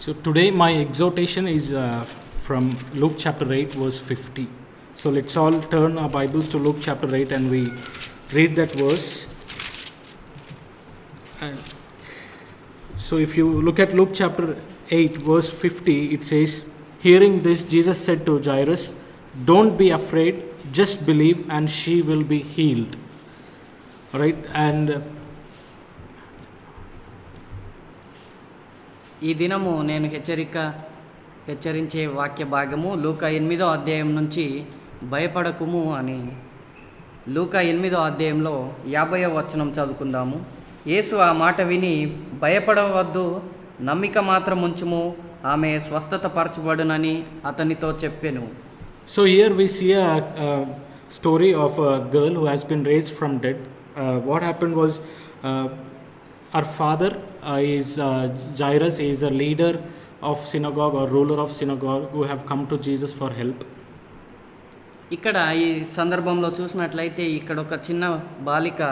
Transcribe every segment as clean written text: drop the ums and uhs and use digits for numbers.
So today my exhortation is from Luke chapter 8 verse 50. So let's all turn our Bibles to Luke chapter 8 and we read that verse. And so if you look at Luke chapter 8 verse 50, it says, "Hearing this, Jesus said to Jairus, 'Don't be afraid, just believe and she will be healed.'" All right, and ఈ దినము నేను హెచ్చరించే వాక్య భాగము లూకా 8వ అధ్యాయం నుంచి భయపడకుము అని. లూకా 8వ అధ్యాయంలో 50వ వచనం చదువుకుందాము. యేసు ఆ మాట విని, "భయపడవద్దు, నమ్మిక మాత్రం ఉంచుము, ఆమె స్వస్థత పరచబడునని అతనితో చెప్పెను." So here we see a story of a girl who has been raised from dead. What happened was her father is Jairus. He is a leader of synagogue or ruler of synagogue who have come to Jesus for help. ఇక్కడ ఈ సందర్భంలో చూసినట్లయితే ఇక్కడ ఒక చిన్న బాలిక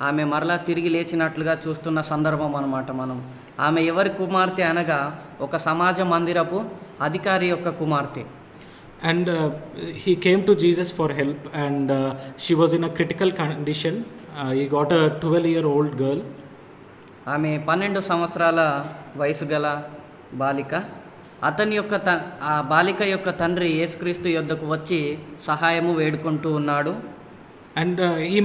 ఆమె మరలా తిరిగి లేచినట్లుగా చూస్తున్న సందర్భం అన్నమాట. ఆమె ఎవరి కుమార్తె అనగా ఒక సమాజ మందిరపు అధికారి యొక్క కుమార్తె. And he came to Jesus for help, and she was in a critical condition. He got a 12-year-old girl. ఆమె 12 సంవత్సరాల వయసు గల బాలిక. అతని యొక్క ఆ బాలిక యొక్క తండ్రి యేసుక్రీస్తు యొద్దకు వచ్చి సహాయము వేడుకుంటూ ఉన్నాడు. And he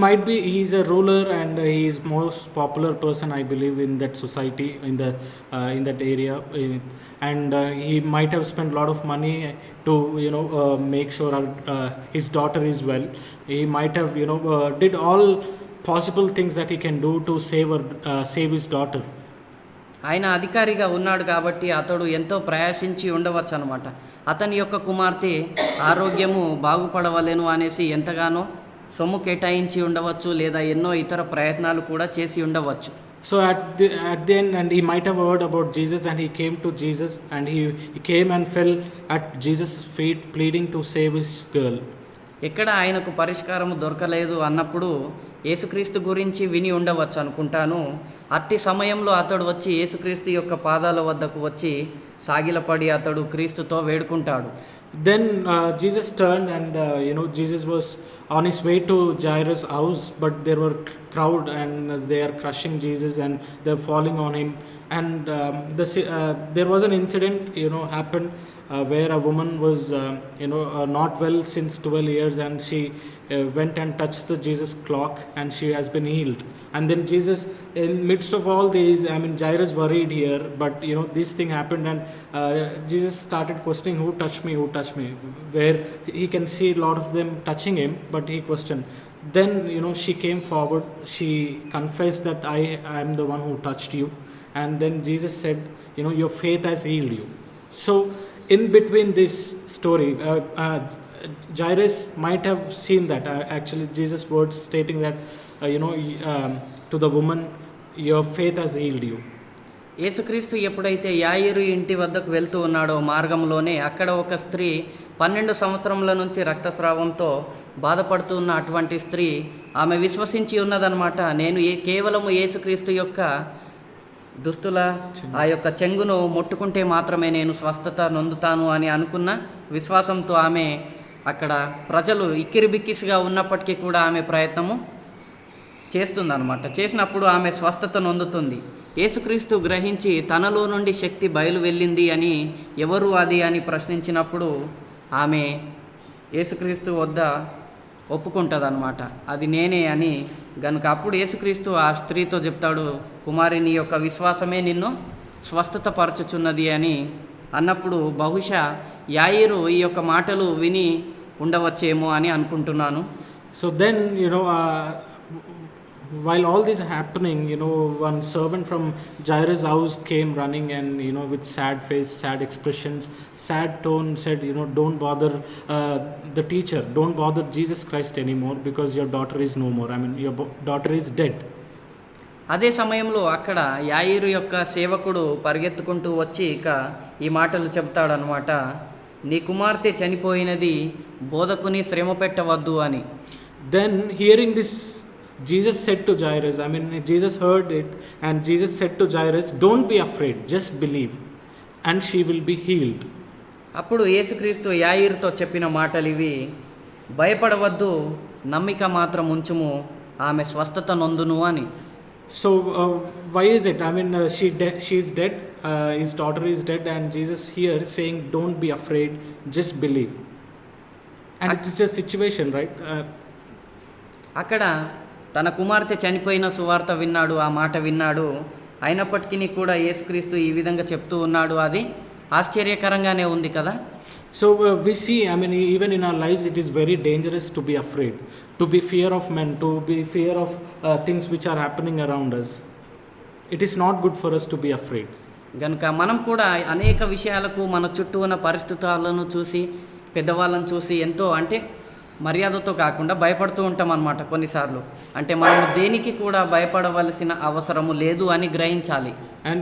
is a ruler, and he is most popular person, I believe, in that society, in that area, and he might have spent a lot of money to make sure his daughter is well. He might have did all possible things that he can do to save his daughter. ఆయన అధికారిగా ఉన్నాడు కాబట్టి అతడు ఎంతో ప్రయాసించి ఉండవచ్చు అనమాట. అతని యొక్క కుమార్తె ఆరోగ్యము బాగుపడవలెను అనేసి ఎంతగానో సొమ్ము కేటాయించి ఉండవచ్చు, లేదా ఎన్నో ఇతర ప్రయత్నాలు కూడా చేసి ఉండవచ్చు. So at the end, and he might have heard about Jesus, and he came to Jesus, and he came and fell at Jesus' feet pleading to save his girl. ఎక్కడ ఆయనకు పరిష్కారం దొరకలేదు అన్నప్పుడు యేసుక్రీస్తు గురించి విని ఉండవచ్చు అనుకుంటాను. అట్టి సమయంలో అతడు వచ్చి యేసుక్రీస్తు యొక్క పాదాల వద్దకు వచ్చి సాగిలపడి అతడు క్రీస్తుతో వేడుకుంటాడు. Then Jesus turned, and Jesus was on his way to Jairus' house, but there were crowd, and they are crushing Jesus, and they're falling on him. And there was an incident happened where a woman was not well since 12 years, and she went and touched the Jesus clock, and she has been healed. And then Jesus, in midst of all these, Jairus worried here, but this thing happened, and Jesus started questioning, who touched me, where he can see a lot of them touching him, but he questioned. Then she came forward, she confessed that I am the one who touched you, and then Jesus said, your faith has healed you. So in between this story, Jairus might have seen that actually Jesus' words stating that to the woman, your faith has healed you. యేసుక్రీస్తు ఎప్పుడైతే యాయిరు ఇంటి వద్దకు వెళ్తూ ఉన్నాడో మార్గంలోనే అక్కడ ఒక స్త్రీ 12 సంవత్సరముల నుంచి రక్తస్రావంతో బాధపడుతున్న అటువంటి స్త్రీ ఆమె విశ్వసించి ఉన్నదనమాట. నేను కేవలము యేసుక్రీస్తు యొక్క దుస్తుల ఆ యొక్క చెంగును ముట్టుకుంటే మాత్రమే నేను స్వస్థత నొందుతాను అని అనుకున్న విశ్వాసంతో ఆమె అక్కడ ప్రజలు ఇక్కిరిబిక్కిసిగా ఉన్నప్పటికీ కూడా ఆమె ప్రయత్నము చేస్తుందన్నమాట. చేసినప్పుడు ఆమె స్వస్థత నొందుతుంది. యేసుక్రీస్తు గ్రహించి తనలో నుండి శక్తి బయలు వెళ్ళింది అని, ఎవరు అది అని ప్రశ్నించినప్పుడు ఆమె యేసుక్రీస్తు వద్ద ఒప్పుకుంటుందన్నమాట, అది నేనే అని. గనుక అప్పుడు యేసుక్రీస్తు ఆ స్త్రీతో చెప్తాడు, కుమారి, నీ యొక్క విశ్వాసమే నిన్ను స్వస్థత పరచుచున్నది అని అన్నప్పుడు బహుశా యాయిరు ఈ యొక్క మాటలు విని ఉండవచ్చేమో అని అనుకుంటున్నాను. So then while all this happening, one servant from Jairus' house came running, and with sad face, sad expressions, sad tone said, don't bother the teacher, don't bother Jesus Christ anymore, because your daughter is no more. Your daughter is dead. అదే సమయంలో అక్కడ యాయిరు యొక్క సేవకుడు పరిగెత్తుకుంటూ వచ్చి ఇక ఈ మాటలు చెప్తాడనమాట, నీ కుమార్తె చనిపోయినది, బోధకుని శ్రమ పెట్టవద్దు అని. Then hearing this, Jesus said to Jairus, Jesus heard it, and Jesus said to Jairus, don't be afraid, just believe. and she will be healed. అప్పుడు యేసుక్రీస్తు యాయిరుతో చెప్పిన మాటలు ఇవి: భయపడవద్దు, నమ్మిక మాత్రం ఉంచుము, ఆమె స్వస్థత నొందును అని. So why is it? I mean, she is dead. His daughter is dead, and Jesus here is saying, "Don't be afraid, just believe." And it is a situation, right? అక్కడ తన కుమార్తె చనిపోయిన సువార్త విన్నాడు, ఆ మాట విన్నాడు. అయినప్పటికీ కూడా యేసుక్రీస్తు ఈ విధంగా చెప్తూ ఉన్నాడు. అది ఆశ్చర్యకరంగానే ఉంది కదా. So we see, I mean, even in our lives, it is very dangerous to be afraid, to be fear of men, to be fear of things which are happening around us. It is not good for us to be afraid. కనుక మనం కూడా అనేక విషయాలకు మన చుట్టూ ఉన్న పరిస్థితులను చూసి, పెద్దవాళ్ళని చూసి ఎంతో మర్యాదతో కాకుండా భయపడుతూ ఉంటాం అన్నమాట కొన్నిసార్లు. మనం దేనికి కూడా భయపడవలసిన అవసరము లేదు అని గ్రహించాలి. And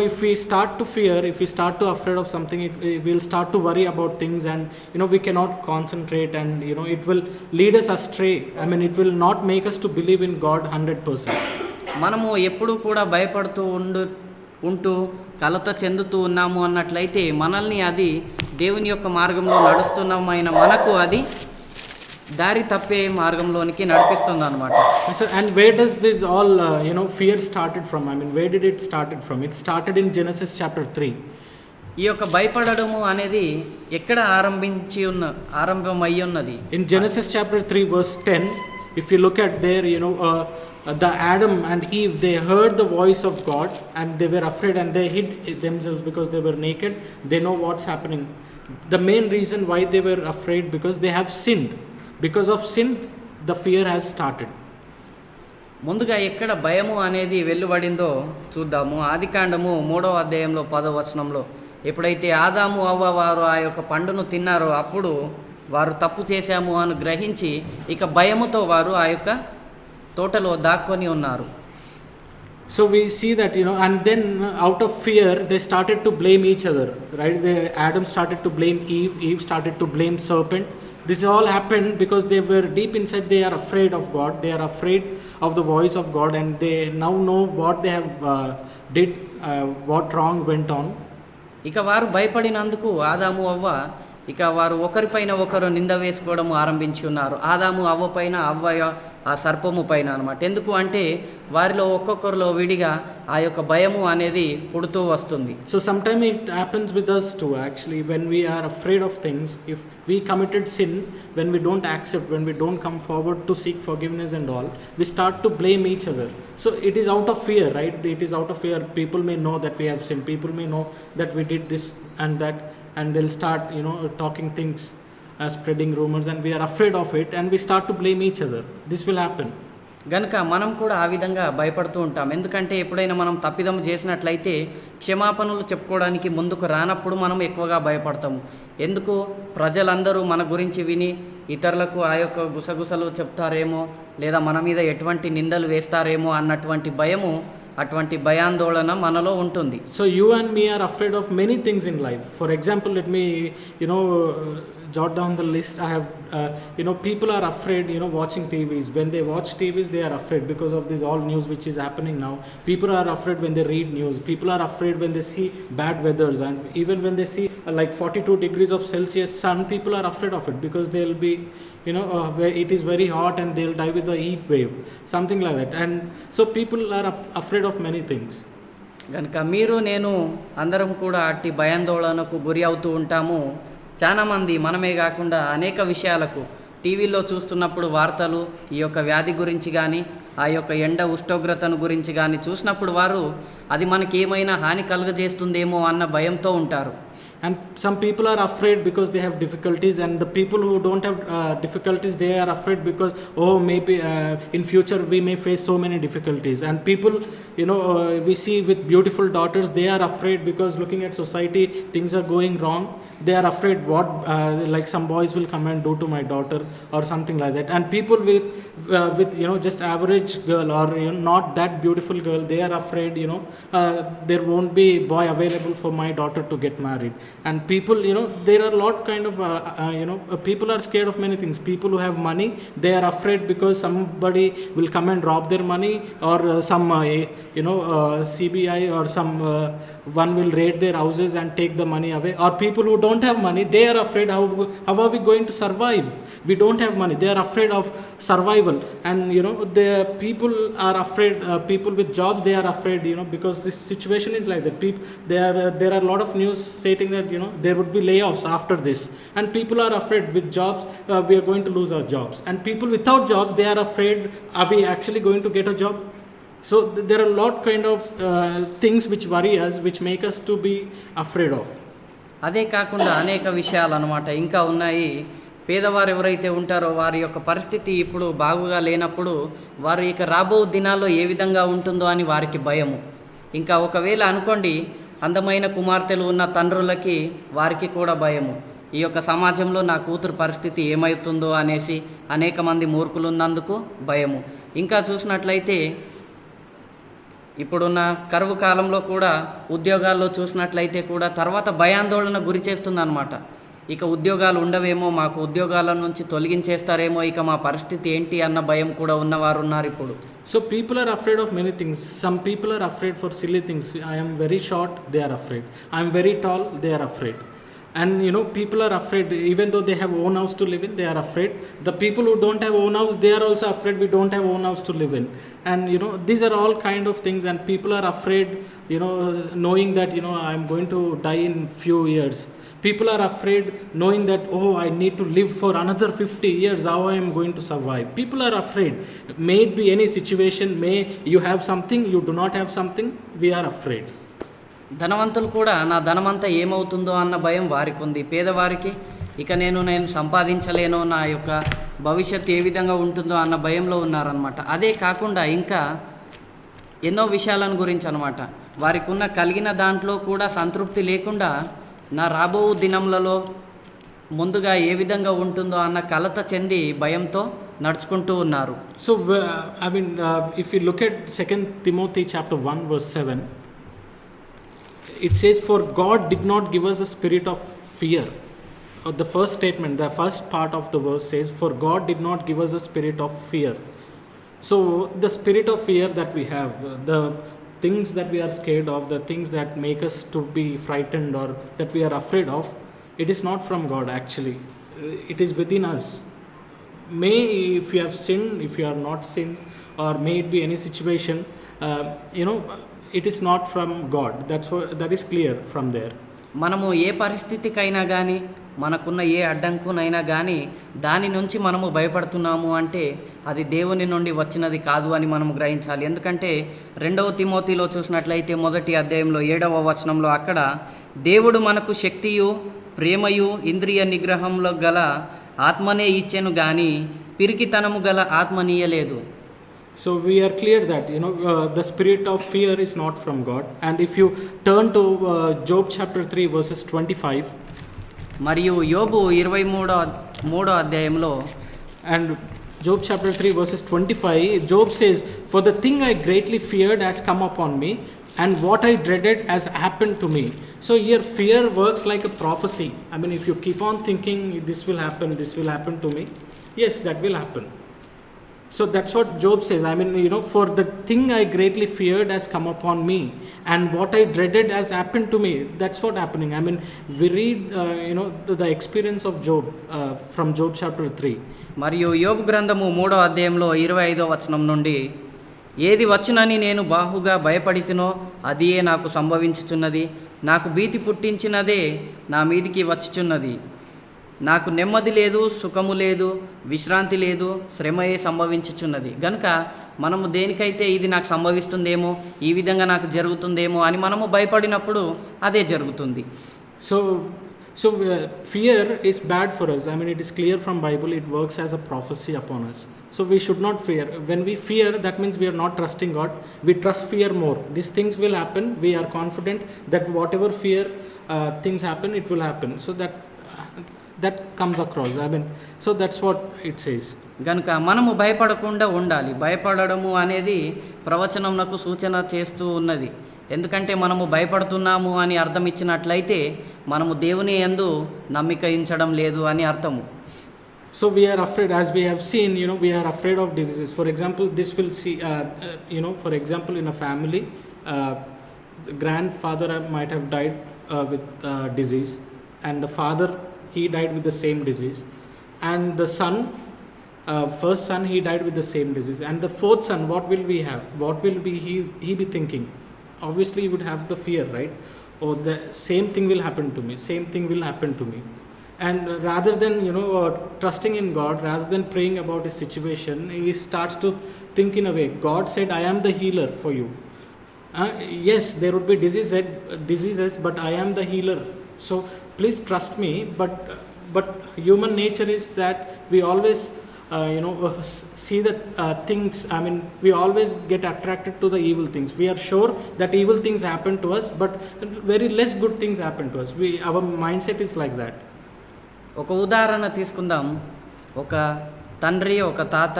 if we start to fear, if we start to afraid of something, we'll start to worry about things, and we cannot concentrate, and it will lead us astray. I mean, it will not make us to believe in God 100%. మనము ఎప్పుడూ కూడా భయపడుతూ ఉంటూ కలత చెందుతూ ఉన్నాము అన్నట్లయితే మనల్ని అది దేవుని యొక్క మార్గంలో నడుస్తున్నామైన మనకు అది దారి తప్పే మార్గంలోనికి నడిపిస్తుంది అన్నమాట. And where does this all fear started from? I mean, where did it started from? It started in Genesis chapter 3. ఈ యొక్క భయపడడము అనేది ఎక్కడ ఆరంభమై ఉన్నది? In Genesis chapter 3 verse 10, if you look at there, the Adam and Eve, they heard the voice of God, and they were afraid, and they hid themselves because they were naked. They know what's happening. The main reason why they were afraid, because they have sinned. Because of sin, the fear has started. ముందుగా ఎక్కడ భయము అనేది వెలువడిందో చూద్దాము. ఆదికాండము 3వ అధ్యాయంలో 10వ వచనంలో, ఎప్పుడైతే ఆదాము అవ్వ వారు ఆ యొక్క పండును తిన్నారో అప్పుడు వారు తప్పు చేశాము అని గ్రహించి ఇక భయముతో వారు ఆ యొక్క తోటలో దాక్కొని ఉన్నారు. So we see that, and then out of fear, they started to blame each other, right? Adam started to blame Eve, Eve started to blame serpent. This all happened because they were deep inside, they are afraid of God, they are afraid of the voice of God, and they now know what they have did, what wrong went on. ఇక వారు భయపడినందుకు ఆదాము అవ్వ ఇక వారు ఒకరిపైన ఒకరు నింద వేసుకోవడం ఆరంభించి ఉన్నారు. ఆదాము అవ్వ పైన, అవ్వ ఆ సర్పము పైన అనమాట. ఎందుకు అంటే వారిలో ఒక్కొక్కరిలో విడిగా ఆ యొక్క భయము అనేది పుడుతూ వస్తుంది. So sometimes it happens with us too, actually, when we are afraid of things. If we committed sin, when we don't accept, when we don't come forward to seek forgiveness and all, we start to blame each other. So it is out of fear, right? It is out of fear. People may know that we have sinned, people may know that we did this and that, and they'll start talking things, spreading rumors, and we are afraid of it, and we start to blame each other. This will happen. గనుక మనం కూడా ఆ విధంగా భయపడుతూ ఉంటాం. ఎందుకంటే ఎప్పుడైనా మనం తప్పిదం చేసినట్లయితే క్షమాపణలు చెప్పుకోవడానికి ముందుకు రానప్పుడు మనం ఎక్కువగా భయపడతాము. ఎందుకు? ప్రజలందరూ మన గురించి విని ఇతరులకు ఆ యొక్క గుసగుసలు చెప్తారేమో, లేదా మన మీద ఎటువంటి నిందలు వేస్తారేమో అన్నటువంటి భయము, అటువంటి భయాందోళన మనలో ఉంటుంది. So you and me are afraid of many things in life. For example, let me jot down the list. I have people are afraid watching TVs. When they watch TVs, they are afraid because of this all news which is happening now. People are afraid when they read news. People are afraid when they see bad weathers, and even when they see like 42 degrees of Celsius sun, people are afraid of it because they'll be where it is very hot and they'll die with a heat wave, something like that. And so people are afraid of many things. కనుక మీరు నేను అందరం కూడా అట్టి భయాందోళనకు గురి అవుతూ ఉంటాము. చాలామంది మనమే కాకుండా అనేక విషయాలకు టీవీలో చూస్తున్నప్పుడు వార్తలు ఈ యొక్క వ్యాధి గురించి కానీ, ఆ యొక్క ఎండ ఉష్ణోగ్రతను గురించి కానీ చూసినప్పుడు వారు అది మనకి ఏమైనా హాని కలుగజేస్తుందేమో అన్న భయంతో ఉంటారు. And some people are afraid because they have difficulties, and the people who don't have difficulties, they are afraid because maybe in future we may face so many difficulties. And people we see with beautiful daughters, they are afraid because looking at society, things are going wrong. They are afraid what like some boys will come and do to my daughter or something like that. And people with just average girl or not that beautiful girl, they are afraid there won't be boy available for my daughter to get married. And people, there are a lot kind of people are scared of many things. People who have money, they are afraid because somebody will come and rob their money, or some CBI or some one will raid their houses and take the money away. Or people who don't have money, they are afraid, how are we going to survive? We don't have money. They are afraid of survival. And the people are afraid. People with jobs, they are afraid, because this situation is like that. There are a lot of news stating that there would be layoffs after this, and people are afraid. With jobs, we are going to lose our jobs. And people without jobs, they are afraid, are we actually going to get a job? So there are a lot kind of things which worry us, which make us to be afraid of. అదే కాకుండా అనేక విషయాలు అన్నమాట ఇంకా ఉన్నాయి. పేదవారు ఎవరైతే ఉంటారో వారి యొక్క పరిస్థితి ఇప్పుడు బాగుగా లేనప్పుడు వారు ఇక రాబో దినాల్లో ఏ విధంగా ఉంటుందో అని వారికి భయము. ఇంకా ఒకవేళ అనుకోండి, అందమైన కుమార్తెలు ఉన్న తండ్రులకి వారికి కూడా భయము. ఈ యొక్క సమాజంలో నా కూతురు పరిస్థితి ఏమవుతుందో అనేసి అనేక మంది మూర్ఖులు ఉన్నందుకు భయము. ఇంకా చూసినట్లయితే ఇప్పుడున్న కరువు కాలంలో కూడా ఉద్యోగాల్లో చూసినట్లయితే కూడా తర్వాత భయాందోళన గురి చేస్తుందన్నమాట. ఇక ఉద్యోగాలు ఉండవేమో, మాకు ఉద్యోగాల నుంచి తొలగించేస్తారేమో, ఇక మా పరిస్థితి ఏంటి అన్న భయం కూడా ఉన్నవారు ఉన్నారు ఇప్పుడు. So people are afraid of many things. Some people are afraid for silly things. I am very short, they are afraid. I am very tall, they are afraid. And people are afraid, even though they have own house to live in, they are afraid. The people who don't have own house, they are also afraid, we don't have own house to live in. And these are all kind of things, and people are afraid, knowing that I am going to die in few years. People are afraid knowing that, I need to live for another 50 years, how I am going to survive. People are afraid. May it be any situation, may you have something, you do not have something, we are afraid. ధనవంతులు కూడా నా ధనమంతా ఏమవుతుందో అన్న భయం వారికి ఉంది. పేదవారికి ఇక నేను సంపాదించలేను, నా యొక్క భవిష్యత్తు ఏ విధంగా ఉంటుందో అన్న భయంలో ఉన్నారనమాట. అదే కాకుండా ఇంకా ఎన్నో విషయాలను గురించి అనమాట. వారికి ఉన్న కలిగిన దాంట్లో కూడా సంతృప్తి లేకుండా నా రాబో దినములలో ముందుగా ఏ విధంగా ఉంటుందో అన్న కలత చెంది భయంతో నడుచుకుంటూ ఉన్నారు. So if you look at 2 Timothy chapter 1 verse 7, it says, for God did not give us a spirit of fear. The first statement, the first part of the verse says, for God did not give us a spirit of fear. So the spirit of fear that we have, the things that we are scared of, the things that make us to be frightened or that we are afraid of, it is not from God actually. It is within us. May, if you have sinned, if you are not sinned, or may it be any situation, it is not from God. That is clear from there. మనము ఏ పరిస్థితికైనా కానీ, మనకున్న ఏ అడ్డంకునైనా కానీ దాని నుంచి మనము భయపడుతున్నాము అంటే అది దేవుని నుండి వచ్చినది కాదు అని మనము గ్రహించాలి. ఎందుకంటే 2వ తిమోతిలో చూసినట్లయితే 1వ అధ్యాయంలో 7వ వచనంలో అక్కడ దేవుడు మనకు శక్తియు ప్రేమయు ఇంద్రియ నిగ్రహంలో గల ఆత్మనే ఇచ్చెను గాని పిరికితనము గల ఆత్మనీయలేదు. So we are clear that the spirit of fear is not from God. And if you turn to Job chapter 3 verses 25, మరియు యోబు 23వ అధ్యాయంలో and Job chapter 3 verses 25, Job says, for the thing I greatly feared has come upon me, and what I dreaded has happened to me. So here fear works like a prophecy. If you keep on thinking this will happen to me, yes, that will happen. So that's what Job says. For the thing I greatly feared has come upon me, and what I dreaded has happened to me. That's what happening. We read the experience of Job from Job chapter 3. మరియు యోబు గ్రంథము 3వ అధ్యాయంలో 25వ వచనం నుండి, ఏది వచ్చునని నేను బాహుగా భయపడితినో అదియే నాకు సంభవించుచున్నది, నాకు భీతి పుట్టించినదే నా మీదికి వచ్చుచున్నది, నాకు నెమ్మది లేదు, సుఖము లేదు, విశ్రాంతి లేదు, శ్రమయే సంభవించుచున్నది. గనుక మనము దేనికైతే ఇది నాకు సంభవిస్తుందేమో, ఈ విధంగా నాకు జరుగుతుందేమో అని మనము భయపడినప్పుడు అదే జరుగుతుంది. So fear is bad for us. It is clear from Bible, it works as a prophecy upon us. So we should not fear. When we fear, that means we are not trusting God. We trust fear more. These things will happen. We are confident that whatever fear things happen, it will happen. So that comes across. So that's what it says. గనుక మనము భయపడకుండా ఉండాలి. భయపడము అనేది ప్రవచనంకు సూచన చేస్తూ ఉన్నది. ఎందుకంటే మనము భయపడుతున్నాము అని అర్థం ఇచ్చినట్లయితే మనము దేవుని యందు నమ్మిక ఉంచడం లేదు అని అర్థము. So we are afraid, as we have seen, we are afraid of diseases. For example, this will see, for example, in a family, the grandfather might have died with disease, and the father, he died with the same disease, and the son, first son, he died with the same disease, and the fourth son, what will we have? What will be he be thinking? Obviously, he would have the fear, right? Oh, the same thing will happen to me. Same thing will happen to me. And rather than trusting in God, rather than praying about his situation, he starts to think in a way. God said, "I am the healer for you." Yes, there would be diseases, but I am the healer. So please trust me. But human nature is that we always see the things. I mean, we always get attracted to the evil things. We are sure that evil things happen to us, but very less good things happen to us. Our mindset is like that. ఒక ఉదాహరణ తీసుకుందాం. ఒక తండ్రి, ఒక తాత,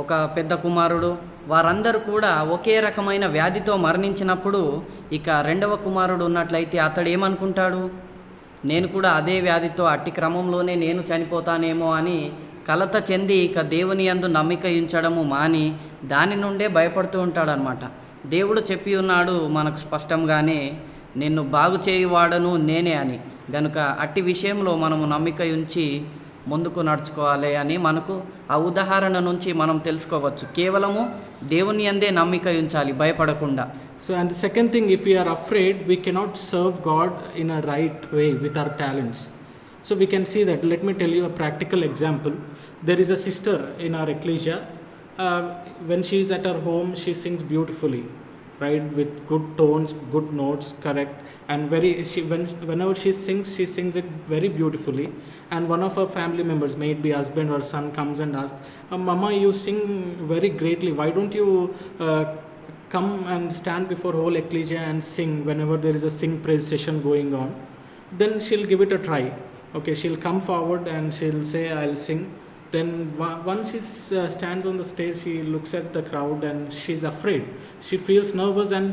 ఒక పెద్ద కుమారుడు, వారందరూ కూడా ఒకే రకమైన వ్యాధితో మరణించినప్పుడు ఇక రెండవ కుమారుడు ఉన్నట్లయితే అతడు ఏమనుకుంటాడు? నేను కూడా అదే వ్యాధితో అట్టి క్రమంలోనే నేను చనిపోతానేమో అని కలత చెంది ఇక దేవుని యందు నమ్మిక ఉంచడము మాని దాని నుండే భయపడుతూ ఉంటాడనమాట. దేవుడు చెప్పి ఉన్నాడు మనకు స్పష్టంగానే, నిన్ను బాగు చేయువాడను నేనే అని. గనుక అట్టి విషయంలో మనము నమ్మిక ఉంచి ముందుకు నడుచుకోవాలి అని మనకు ఆ ఉదాహరణ నుంచి మనం తెలుసుకోవచ్చు. కేవలము దేవుని యందే నమ్మిక ఉంచాలి, భయపడకుండా. So, and the second thing, if we are afraid, we cannot serve God in a right way with our talents. So we can see that. Let me tell you a practical example. There is a sister in our ecclesia. When she is at her home, she sings beautifully, right, with good tones, good notes, correct, and whenever she sings it very beautifully. And one of her family members, maybe husband or son, comes and asks, "Mama, you sing very greatly. Why don't you come and stand before whole ecclesia and sing whenever there is a sing praise session going on?" Then she'll give it a try. Okay, she'll come forward and she'll say, "I'll sing." Then once she stands on the stage, she looks at the crowd and she's afraid. She feels nervous, and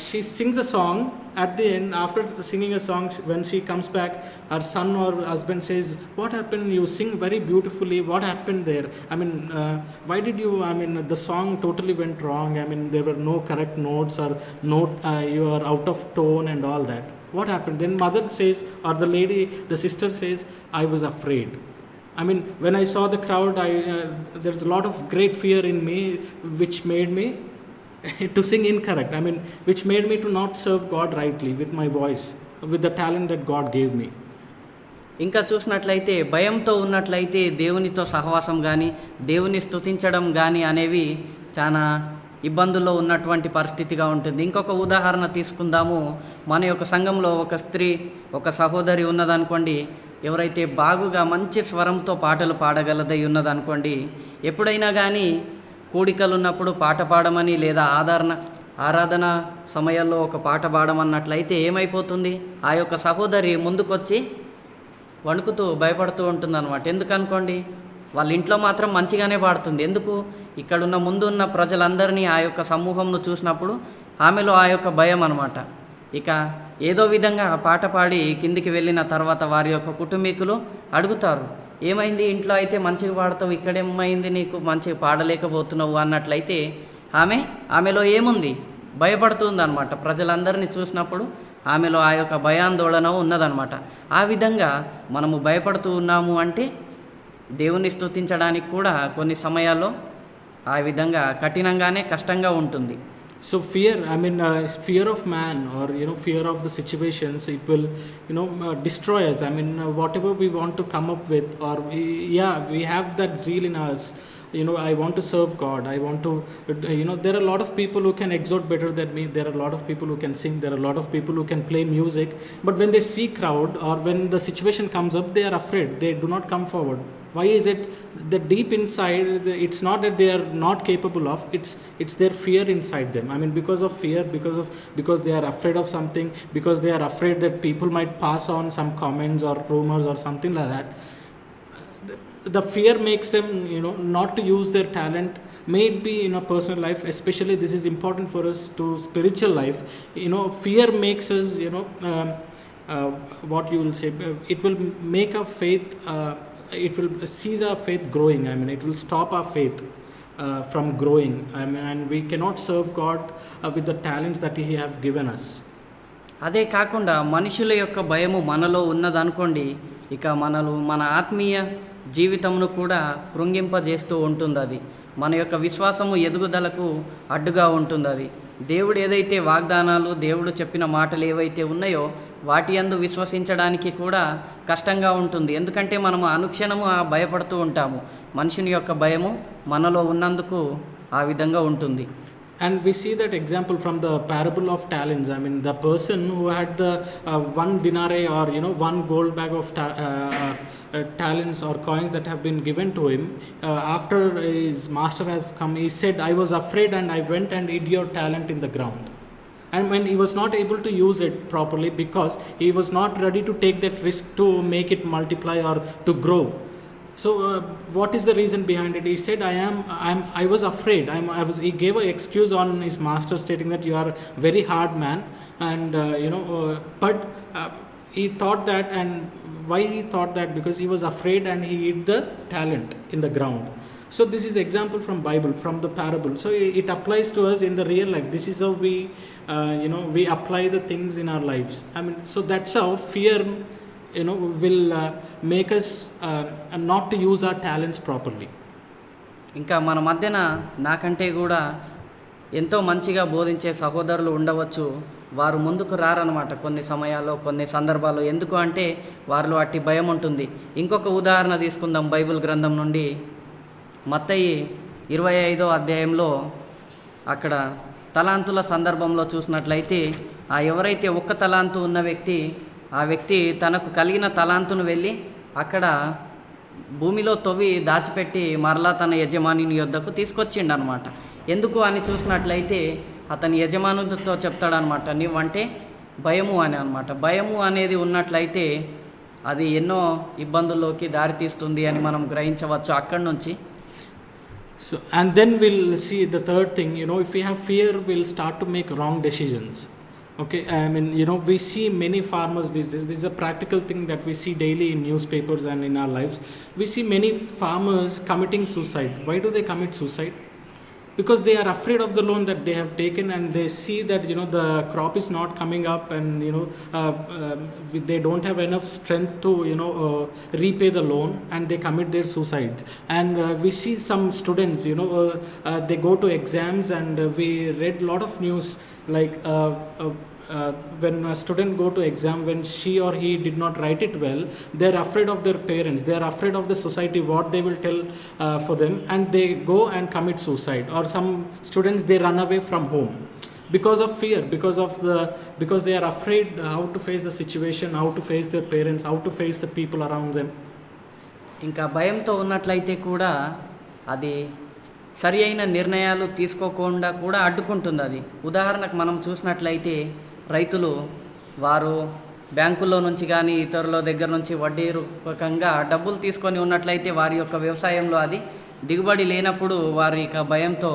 she sings a song. At the end, after singing a song, when she comes back, her son or husband says, "What happened? You sing very beautifully. What happened there? I mean, why did you, the song totally went wrong. I mean, there were no correct notes or you are out of tone and all that. What happened?" Then mother says, or the sister says, "I was afraid. I mean, when I saw the crowd, there's a lot of great fear in me, which made me to sing incorrect. I mean, which made me to not serve God rightly with my voice, with the talent that God gave me." ఇంకా చూసినట్లయితే భయంతో ఉన్నట్లయితే దేవునితో సహవాసం కానీ దేవుని స్తుతించడం కానీ అనేవి చాలా ఇబ్బందుల్లో ఉన్నటువంటి పరిస్థితిగా ఉంటుంది. ఇంకొక ఉదాహరణ తీసుకుందాము. మన యొక్క సంఘంలో ఒక స్త్రీ, ఒక సహోదరి ఉన్నదనుకోండి. ఎవరైతే బాగుగా మంచి స్వరంతో పాటలు పాడగలదై ఉన్నదనుకోండి, ఎప్పుడైనా కానీ కూడికలు ఉన్నప్పుడు పాట పాడమని లేదా ఆరాధన సమయాల్లో ఒక పాట పాడమన్నట్లయితే ఏమైపోతుంది? ఆ యొక్క సహోదరి ముందుకొచ్చి వణుకుతూ భయపడుతూ ఉంటుందన్నమాట. ఎందుకనుకోండి, వాళ్ళ ఇంట్లో మాత్రం మంచిగానే పాడుతుంది. ఎందుకు? ఇక్కడున్న ముందున్న ప్రజలందరినీ ఆ యొక్క సమూహంను చూసినప్పుడు ఆమెలో ఆ యొక్క భయం అన్నమాట. ఇక ఏదో విధంగా ఆ పాట పాడి కిందికి వెళ్ళిన తర్వాత వారి యొక్క కుటుంబీకులు అడుగుతారు, "ఏమైంది? ఇంట్లో అయితే మంచిగా పాడతావు, ఇక్కడేమైంది నీకు మంచిగా పాడలేకపోతున్నావు?" అన్నట్లయితే ఆమెలో ఏముంది? భయపడుతుందన్నమాట. ప్రజలందరినీ చూసినప్పుడు ఆమెలో ఆ యొక్క భయాందోళన ఉన్నదన్నమాట. ఆ విధంగా మనము భయపడుతూ ఉన్నాము అంటే దేవుని స్తుతించడానికి కూడా కొన్ని సమయాల్లో ఆ విధంగా కఠినంగానే కష్టంగా ఉంటుంది. So fear, fear of man, or fear of the situations, it will destroy us. Whatever we want to come up with, or we have that zeal in us. I want to serve God. I want to, there are a lot of people who can exhort better than me. There are a lot of people who can sing. There are a lot of people who can play music. But when they see crowd, or when the situation comes up, they are afraid. They do not come forward. Why is it? The deep inside, it's not that they are not capable of, it's their fear inside them. Because of fear, because they are afraid of something, because they are afraid that people might pass on some comments or rumors or something like that. The fear makes them not to use their talent, may it be in a personal life, especially this is important for us to spiritual life. Fear makes us, what you will say, it will make our faith, it will cease our faith growing. It will stop our faith from growing. And we cannot serve God with the talents that He have given us. అదే కాకుండా మనుషుల యొక్క భయము మనలో ఉన్నదనుకోండి, ఇక మన ఆత్మీయ జీవితమును కూడా కృంగింపజేస్తూ ఉంటుంది. అది మన యొక్క విశ్వాసము ఎదుగుదలకు అడ్డుగా ఉంటుంది. అది దేవుడు ఏదైతే వాగ్దానాలు, దేవుడు చెప్పిన మాటలు ఏవైతే ఉన్నాయో వాటి యందు విశ్వసించడానికి కూడా కష్టంగా ఉంటుంది. ఎందుకంటే మనము అనుక్షణము భయపడుతూ ఉంటాము. మనుషుని యొక్క భయము మనలో ఉన్నందుకు ఆ విధంగా ఉంటుంది. And we see that example from the parable of talents. The person who had the one denarii, or one gold bag of talents or coins that have been given to him, after his master has come, he said, "I was afraid and I went and hid your talent in the ground." And when he was not able to use it properly because he was not ready to take that risk to make it multiply or to grow. So what is the reason behind it? He said, I was afraid. He gave an excuse on his master, stating that you are a very hard man, and but he thought that, and why he thought that? Because he was afraid and he hid the talent in the ground. So this is example from Bible, from the parable. So it applies to us in the real life. This is how we apply the things in our lives. So that's how fear will make us not to use our talents properly. ఇంకా మన మధ్యన నాకంటే కూడా ఎంతో మంచిగా బోధించే సహోదరులు ఉండవచ్చు. వారు ముందుకు రారనమాట కొన్ని సమయాల్లో, కొన్ని సందర్భాల్లో. ఎందుకు అంటే వారిలో అట్టి భయం ఉంటుంది. ఇంకొక ఉదాహరణ తీసుకుందాం బైబిల్ గ్రంథం నుండి. మత్తయి 25వ అధ్యాయంలో అక్కడ తలాంతుల సందర్భంలో చూసినట్లయితే, ఎవరైతే ఒక్క తలాంతు ఉన్న వ్యక్తి, ఆ వ్యక్తి తనకు కలిగిన తలాంతును వెళ్ళి అక్కడ భూమిలో తవ్వి దాచిపెట్టి మరలా తన యజమాని యొద్దకు తీసుకొచ్చిండు అనమాట. ఎందుకు అని చూసినట్లయితే అతని యజమానులతో చెప్తాడనమాట, నీవంటే భయము అని అనమాట. భయము అనేది ఉన్నట్లయితే అది ఎన్నో ఇబ్బందుల్లోకి దారితీస్తుంది అని మనం గ్రహించవచ్చు అక్కడి నుంచి. So, and then we'll see the third thing, if we have fear, we'll start to make wrong decisions. Okay, we see many farmers these days. This is a practical thing that we see daily in newspapers and in our lives. We see many farmers committing suicide. Why do they commit suicide? Because they are afraid of the loan that they have taken, and they see that the crop is not coming up, and they don't have enough strength to repay the loan, and they commit their suicides. And we see some students, they go to exams, and we read lot of news like when a student go to exam, when she or he did not write it well, they're afraid of their parents, they're afraid of the society, what they will tell for them, and they go and commit suicide. Or some students, they run away from home because of fear, because they are afraid how to face the situation, how to face their parents, how to face the people around them. ఇంకా భయంతో ఉన్నట్లయితే కూడా అది సరి అయిన నిర్ణయాలు తీసుకోకుండా కూడా అడ్డుకుంటుంది. అది ఉదాహరణకు మనం చూసినట్లయితే రైతులు వారు బ్యాంకుల్లో నుంచి కానీ ఇతరుల దగ్గర నుంచి వడ్డీ రూపకంగా డబ్బులు తీసుకొని ఉన్నట్లయితే వారి యొక్క వ్యవసాయంలో అది దిగుబడి లేనప్పుడు వారి ఇక భయంతో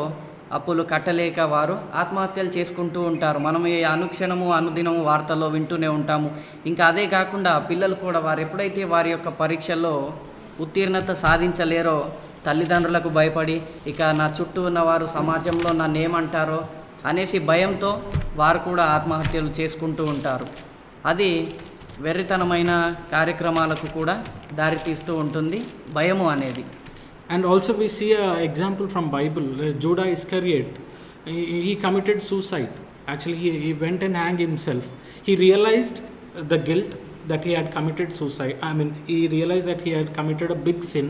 అప్పులు కట్టలేక వారు ఆత్మహత్యలు చేసుకుంటూ ఉంటారు. మనం ఈ అనుదినము వార్తల్లో వింటూనే ఉంటాము. ఇంకా అదే కాకుండా పిల్లలు కూడా వారు ఎప్పుడైతే వారి యొక్క పరీక్షల్లో ఉత్తీర్ణత సాధించలేరో తల్లిదండ్రులకు భయపడి, ఇక నా చుట్టూ ఉన్నవారు సమాజంలో నన్ను ఏమంటారో అనేసి భయంతో వారు కూడా ఆత్మహత్యలు చేసుకుంటూ ఉంటారు. అది వెర్రితనమైన కార్యక్రమాలకు కూడా దారితీస్తూ ఉంటుంది భయము అనేది. And also we see an example from Bible. Judas Iscariot, he committed suicide. Actually he went and hanged himself. He realized the guilt that he had committed suicide. He realized that he had committed a big sin,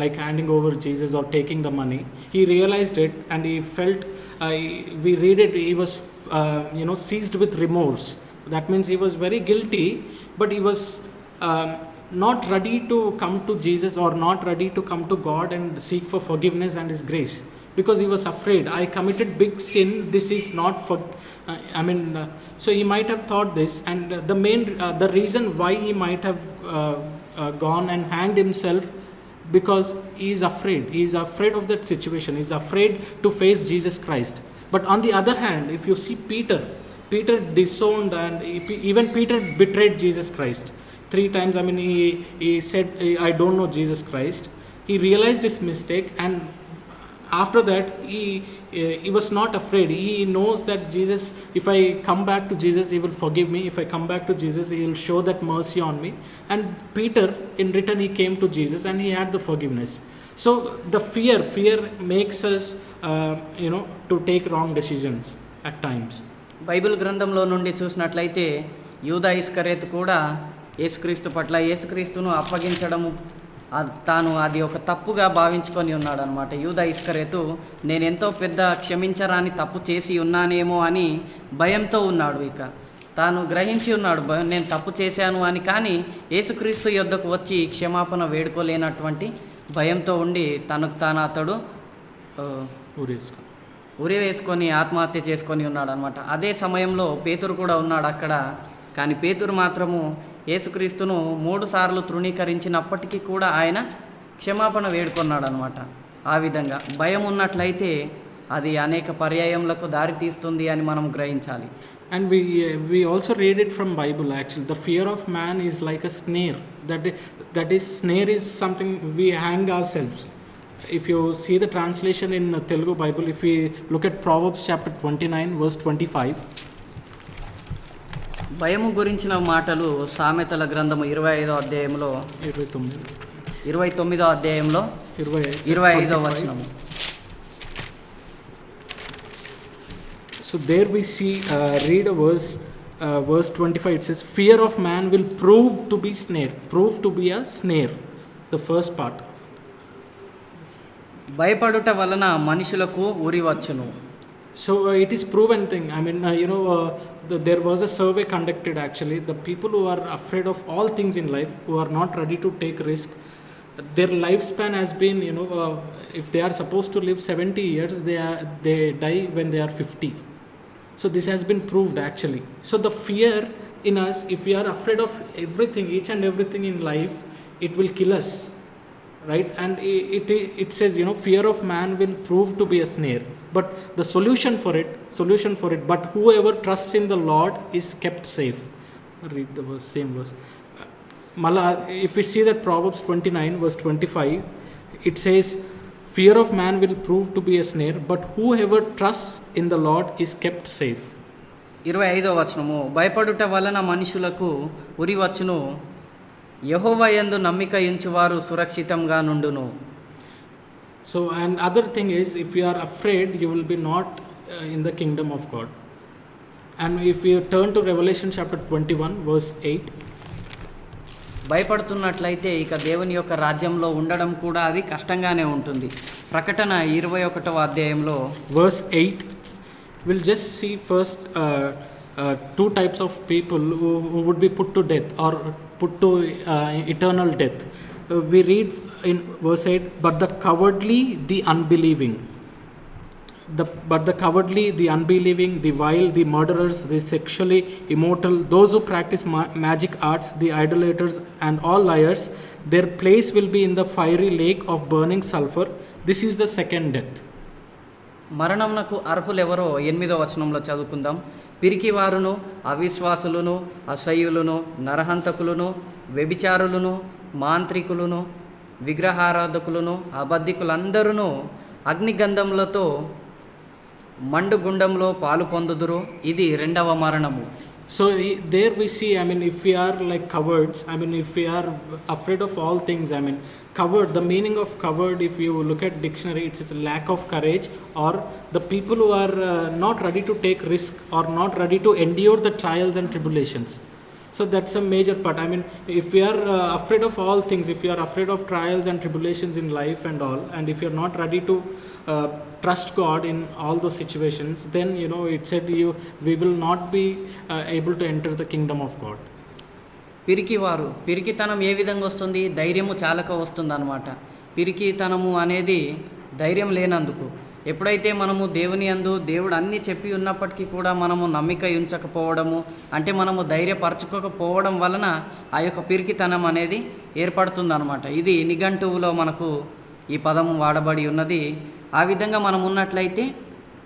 like handing over Jesus or taking the money. He realized it, and he felt, we read it, he was seized with remorse. That means he was very guilty, but he was not ready to come to Jesus, or not ready to come to God and seek for forgiveness and His grace, because he was afraid. I committed big sin, this is not for so he might have thought this, and the reason why he might have gone and hanged himself, because he is afraid. He is afraid of that situation. He is afraid to face Jesus Christ. But on the other hand, if you see Peter disowned, and even Peter betrayed Jesus Christ 3 times. I mean, he said, I don't know Jesus Christ. He realized his mistake, and after that he was not afraid. He knows that Jesus, if I come back to Jesus, he will forgive me. If I come back to Jesus, he will show that mercy on me. And Peter, in return, he came to Jesus and he had the forgiveness. So the fear makes us to take wrong decisions at times. Bible గ్రంథంలో నుండి చూసినట్లయితే యూదా ఇస్కరేతు కూడా యేసుక్రీస్తు పట్ల యేసుక్రీస్తును అప్పగించడము తాను అది ఒక తప్పుగా భావించుకొని ఉన్నాడు అనమాట. యూదా ఇస్కరేతు నేను ఎంతో పెద్ద క్షమించరాని తప్పు చేసి ఉన్నానేమో అని భయంతో ఉన్నాడు. ఇక తాను గ్రహించి ఉన్నాడు నేను తప్పు చేశాను అని. కానీ యేసుక్రీస్తు యొద్దకు వచ్చి క్షమాపణ వేడుకోలేనటువంటి భయంతో ఉండి తనకు తాను అతడు ఉరి వేసుకొని ఆత్మహత్య చేసుకొని ఉన్నాడు అనమాట. అదే సమయంలో పేతురు కూడా ఉన్నాడు అక్కడ. కానీ పేతురు మాత్రము యేసుక్రీస్తును 3 సార్లు తృణీకరించినప్పటికీ కూడా ఆయన క్షమాపణ వేడుకొన్నాడు అనమాట. ఆ విధంగా భయం ఉన్నట్లయితే అది అనేక పర్యాయములకు దారి తీస్తుంది అని మనం గ్రహించాలి. And we also read it from Bible actually. The fear of man is like a snare. That is snare is something we hang ourselves. If you see the translation in Telugu Bible, if we look at Proverbs chapter 29 verse 25. భయము గురించిన మాటలు సామెతల గ్రంథము 25వ అధ్యాయంలో 29వ అధ్యాయంలో 25వ వచనము. So there we see read a verse 25. It says fear of man will prove to be a snare. The first part. భయపడుట వలన మనుషులకు ఉరి వచ్చును. So it is proven thing. I mean, there was a survey conducted actually. The people who are afraid of all things in life, who are not ready to take risk, their lifespan has been, if they are supposed to live 70 years, they die when they are 50. So this has been proved actually. So the fear in us, if we are afraid of everything, each and everything in life, it will kill us, right? And it says, fear of man will prove to be a snare. But the solution for it, but whoever trusts in the Lord is kept safe. Read the verse, same verse. If we see that Proverbs 29 verse 25, it says, fear of man will prove to be a snare, but whoever trusts in the Lord is kept safe. 25వ వచనము భయపడుట వలన మనుషులకు ఉరి వచ్చును, యెహోవా యందు నమ్మిక ఉంచువారు సురక్షితంగా నుండును. So and other thing is, if you are afraid, you will be not in the kingdom of God. And if you turn to Revelation chapter 21 verse 8, భయపడుతున్నట్లయితే ఇక దేవుని యొక్క రాజ్యంలో ఉండడం కూడా అది కష్టంగానే ఉంటుంది. ప్రకటన 21వ అధ్యాయంలో verse 8, we'll just see first 2 types of people who would be put to death or put to eternal death. We read in verse 8, but the cowardly, the unbelieving, the unbelieving, the vile, the murderers, the sexually immoral, those who practice magic arts, the idolaters, and all liars, their place will be in the fiery lake of burning sulfur. This is the second death. మరణమునకు అర్హులెవరో 8వ వచనంలో చదువుకుందాం. పిరికివారును, అవిశ్వాసులను, అసహ్యులను, నరహంతకులను, వ్యభిచారులను, మాంత్రికులను, విగ్రహారాధకులను, అబద్ధికులందరూ అగ్నిగంధములతో మండుగుండంలో పాలు పొందుదురు. ఇది 2వ మరణము. So there we see, I mean, if we are like cowards, I mean, if we are afraid of all things, I mean, coward, the meaning of coward, if you look at dictionary, it is a lack of courage, or the people who are not ready to take risk or not ready to endure the trials and tribulations. So that's a major part. I mean, if we are afraid of all things, if you are afraid of trials and tribulations in life and all, and if you are not ready to trust God in all those situations, then it said we will not be able to enter the kingdom of God. పిరికితనం ఏ విధంగా వస్తుంది? ధైర్యము చాలక వస్తుంది అనమాట. పిరికితనము అనేది ధైర్యం లేనందుకు. ఎప్పుడైతే మనము దేవుని యందు దేవుడు అన్నీ చెప్పి ఉన్నప్పటికీ కూడా మనము నమ్మిక ఉంచకపోవడము, అంటే మనము ధైర్యపరచుకోకపోవడం వలన ఆ యొక్క పిరికితనం అనేది ఏర్పడుతుందన్నమాట. ఇది నిఘంటువులో మనకు ఈ పదము వాడబడి ఉన్నది. ఆ విధంగా మనం ఉన్నట్లయితే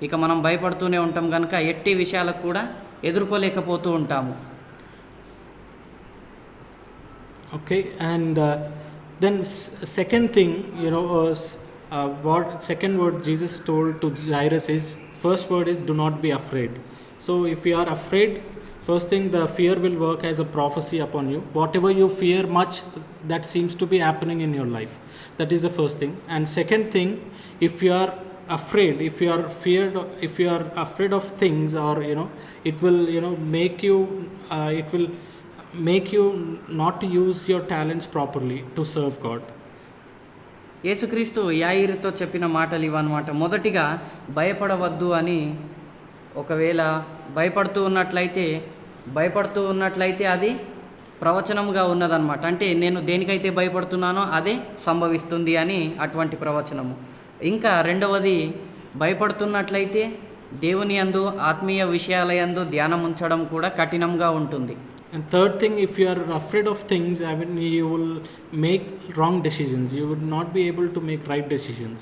ఇక మనం భయపడుతూనే ఉంటాం కనుక ఎట్టి విషయాలకు కూడా ఎదుర్కోలేకపోతూ ఉంటాము. Okay, and then second thing, what second word Jesus told to Jairus is, first word is do not be afraid. So if you are afraid, first thing, the fear will work as a prophecy upon you. Whatever you fear much, that seems to be happening in your life. That is the first thing. And second thing, if you are afraid, if you are feared, if you are afraid of things, or it will make you it will make you not use your talents properly to serve God. యేసుక్రీస్తు యాయిరుతో చెప్పిన మాటలు ఇవన్నమాట. మొదటిగా భయపడవద్దు అని, ఒకవేళ భయపడుతూ ఉన్నట్లయితే అది ప్రవచనముగా ఉన్నదన్నమాట. అంటే నేను దేనికైతే భయపడుతున్నానో అదే సంభవిస్తుంది అని అటువంటి ప్రవచనము. ఇంకా రెండవది, భయపడుతున్నట్లయితే దేవుని యందు ఆత్మీయ విషయాల యందు ధ్యానం ఉంచడం కూడా కఠినంగా ఉంటుంది. And third thing, if you are afraid of things, you will make wrong decisions. You would not be able to make right decisions.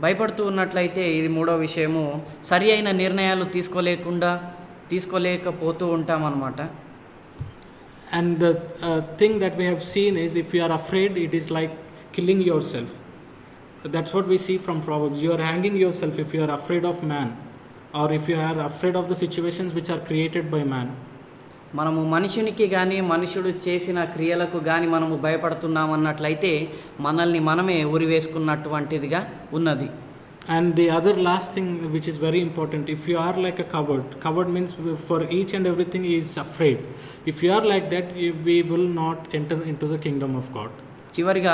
భయపడుతూ ఉన్నట్లయితే ఇది మూడో విషయము, సరి అయిన నిర్ణయాలు తీసుకోలేకపోతూ ఉంటామన్నమాట. And the thing that we have seen is, if you are afraid, it is like killing yourself. That's what we see from Proverbs. You are hanging yourself if you are afraid of man, or if you are afraid of the situations which are created by man. మనము మనుషునికి కానీ మనుషుడు చేసిన క్రియలకు కానీ మనము భయపడుతున్నామన్నట్లయితే మనల్ని మనమే ఉరివేసుకున్నటువంటిదిగా ఉన్నది. And the other last thing which is very important, if you are like a covered means for each and everything he is afraid. If you are like that, we will not enter into the kingdom of God. చివరిగా